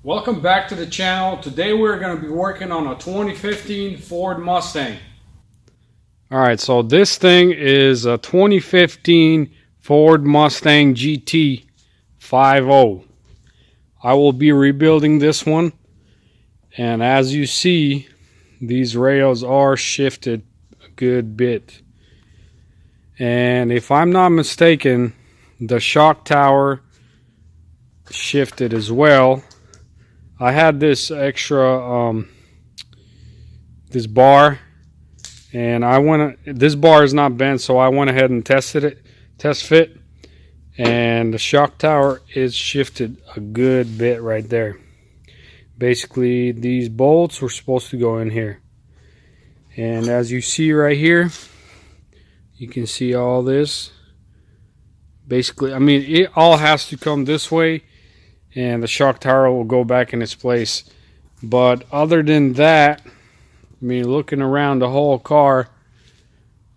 Welcome back to the channel. Today we're going to be working on a 2015 Ford Mustang. Alright, so this thing is a 2015 Ford Mustang GT 5.0. I will be rebuilding this one, and as you see, these rails are shifted a good bit. And if I'm not mistaken, the shock tower shifted as well. I had this extra this bar, and this bar is not bent, so I went ahead and tested it, test fit, and the shock tower is shifted a good bit right there. Basically, these bolts were supposed to go in here, and as you see right here, you can see all this. Basically, I mean, it all has to come this way, and the shock tower will go back in its place. But other than that, I mean, looking around the whole car,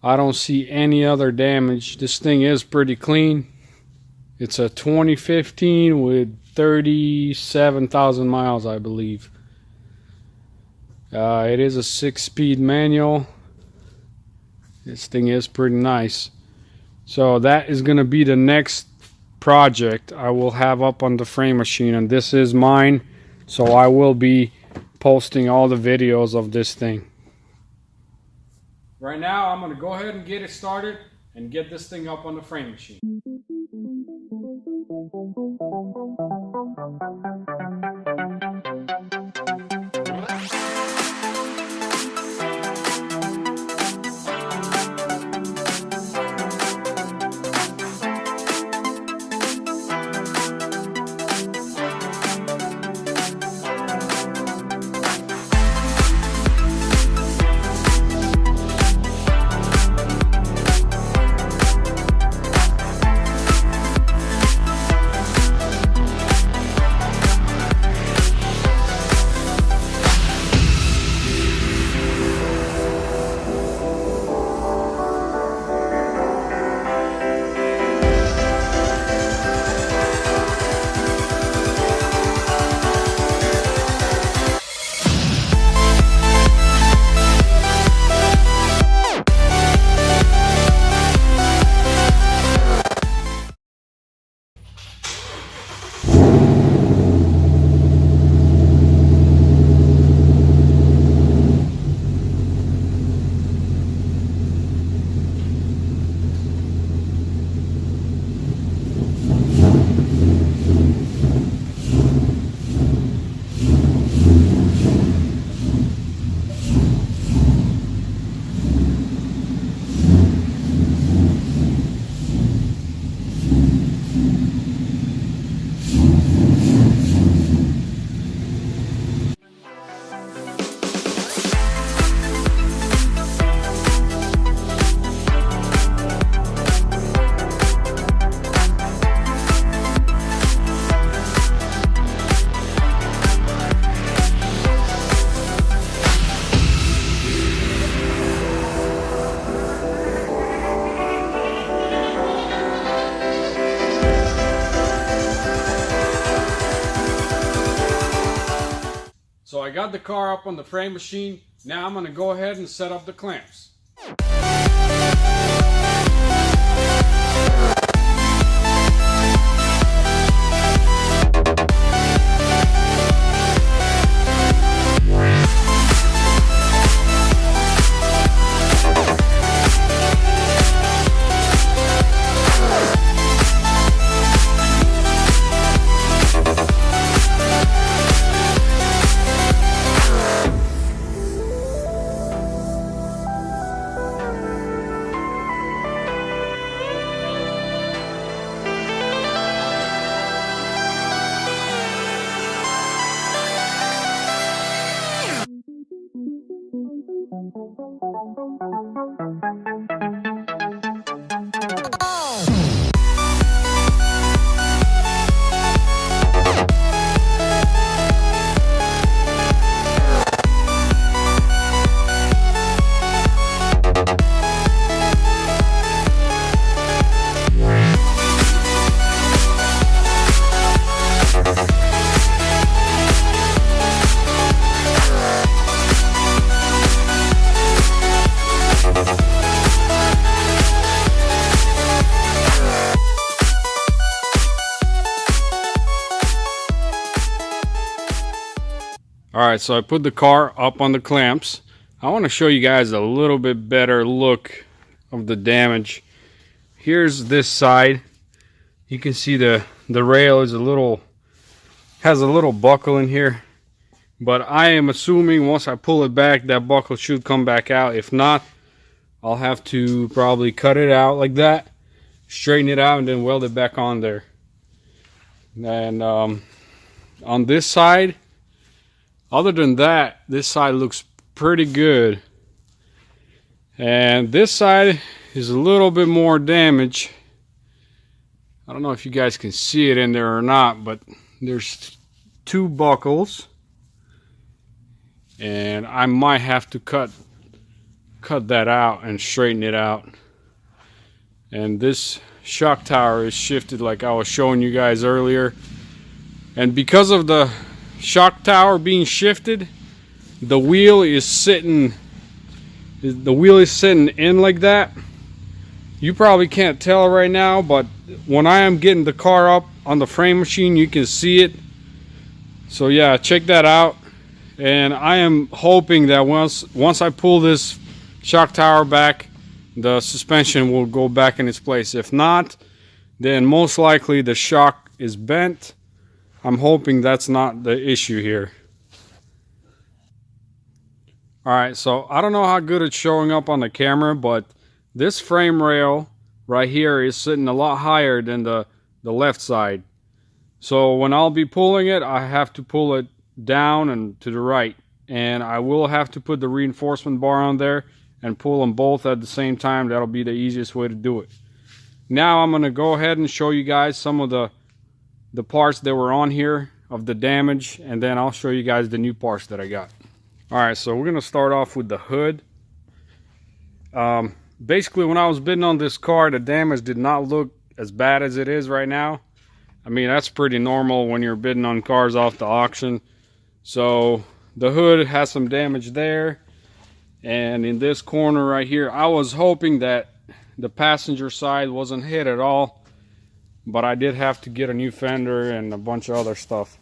I don't see any other damage. This thing is pretty clean. It's a 2015 with 37,000 miles, I believe. It is a 6-speed manual. This thing is pretty nice. So that is going to be the next project I will have up on the frame machine, and this is mine, so I will be posting all the videos of this thing. Right now I'm going to go ahead and get it started and get this thing up on the frame machine. So I got the car up on the frame machine. Now I'm going to go ahead and set up the clamps. Alright, so I put the car up on the clamps. I want to show you guys a little bit better look of the damage. Here's this side. You can see the rail is has a little buckle in here. But I am assuming once I pull it back, that buckle should come back out. If not, I'll have to probably cut it out like that, straighten it out, and then weld it back on there. And on this side, other than that, this side looks pretty good. And this side is a little bit more damage. I don't know if you guys can see it in there or not, but there's two buckles. And I might have to cut that out and straighten it out. And this shock tower is shifted like I was showing you guys earlier. And because of the shock tower being shifted, the wheel is sitting in like that. You probably can't tell right now, but when I am getting the car up on the frame machine, you can see it. So yeah, check that out. And I am hoping that once I pull this shock tower back, the suspension will go back in its place. If not, then most likely the shock is bent. I'm hoping that's not the issue here. Alright, so I don't know how good it's showing up on the camera, but this frame rail right here is sitting a lot higher than the left side. So when I'll be pulling it, I have to pull it down and to the right, and I will have to put the reinforcement bar on there and pull them both at the same time. That'll be the easiest way to do it. Now I'm going to go ahead and show you guys some of the parts that were on here of the damage, and then I'll show you guys the new parts that I got. Alright, so we're going to start off with the hood. Basically, when I was bidding on this car, the damage did not look as bad as it is right now. I mean, that's pretty normal when you're bidding on cars off the auction. So the hood has some damage there, and in this corner right here, I was hoping that the passenger side wasn't hit at all, but I did have to get a new fender and a bunch of other stuff.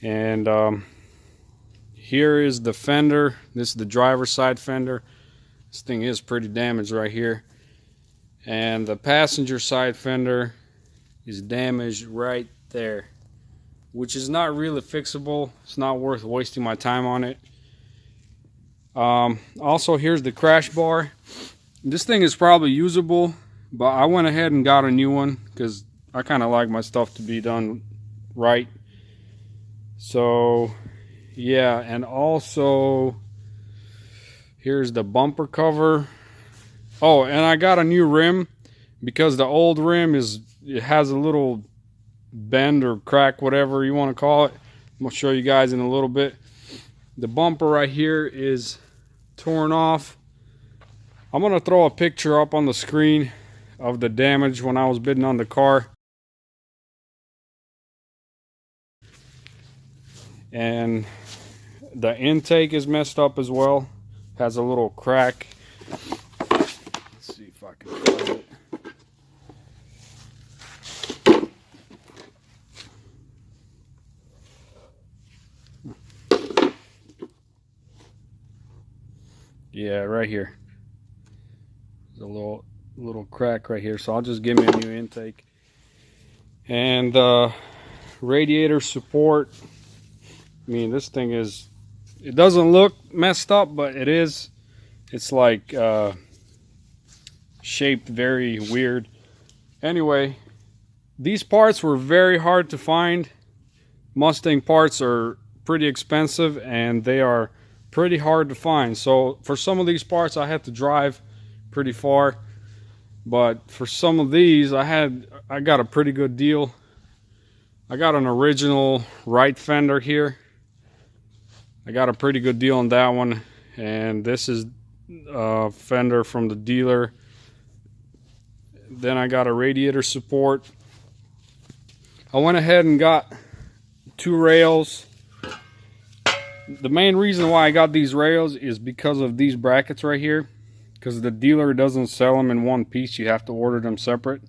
And here is the fender. This is the driver's side fender. This thing is pretty damaged right here, and the passenger side fender is damaged right there, which is not really fixable. It's not worth wasting my time on it. Also, here's the crash bar. This thing is probably usable, but I went ahead and got a new one because I kind of like my stuff to be done right. So yeah, and also here's the bumper cover. Oh, and I got a new rim because the old rim it has a little bend or crack, whatever you want to call it. I'm going to show you guys in a little bit. The bumper right here is torn off. I'm going to throw a picture up on the screen of the damage when I was bidding on the car. And the intake is messed up as well. Has a little crack. Let's see if I can find it. Yeah, right here. There's a little crack right here, so I'll just give me a new intake. And radiator support. I mean, this thing it doesn't look messed up, but it is. It's like shaped very weird. Anyway, these parts were very hard to find. Mustang parts are pretty expensive, and they are pretty hard to find. So for some of these parts I had to drive pretty far, but for some of these I got a pretty good deal. I got an original right fender here. I got a pretty good deal on that one, and this is a fender from the dealer. Then I got a radiator support. I went ahead and got 2 rails. The main reason why I got these rails is because of these brackets right here, because the dealer doesn't sell them in one piece. You have to order them separate.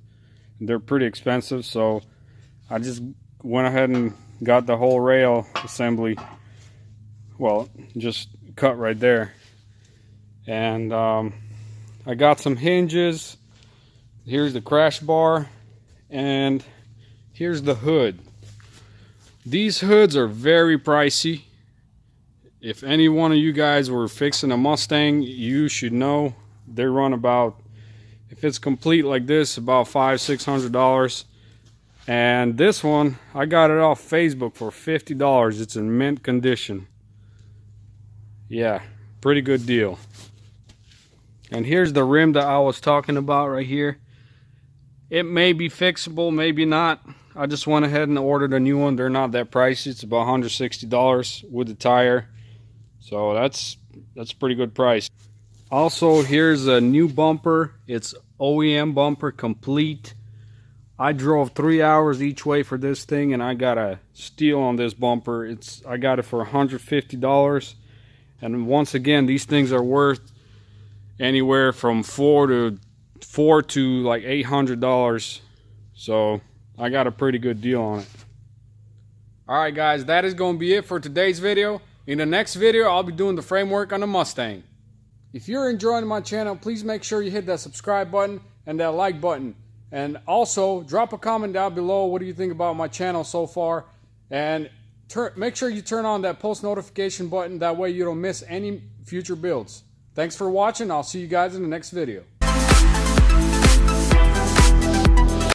They're pretty expensive, so I just went ahead and got the whole rail assembly. well, just cut right there. And I got some hinges. Here's the crash bar, and here's the hood. These hoods are very pricey. If any one of you guys were fixing a Mustang, you should know they run about, if it's complete like this, about $500–600. And this one, I got it off Facebook for $50. It's in mint condition. Yeah, pretty good deal. And here's the rim that I was talking about right here. It may be fixable, maybe not. I just went ahead and ordered a new one. They're not that pricey. It's about $160 with the tire. So that's a pretty good price. Also, here's a new bumper. It's OEM bumper complete. I drove 3 hours each way for this thing, and I got a steal on this bumper. I got it for $150. And once again, these things are worth anywhere from $400 to like $800. So I got a pretty good deal on it. Alright guys, that is going to be it for today's video. In the next video, I'll be doing the framework on the Mustang. If you're enjoying my channel, please make sure you hit that subscribe button and that like button. And also, drop a comment down below. What do you think about my channel so far? And make sure you turn on that post notification button. That way you don't miss any future builds. Thanks for watching. I'll see you guys in the next video.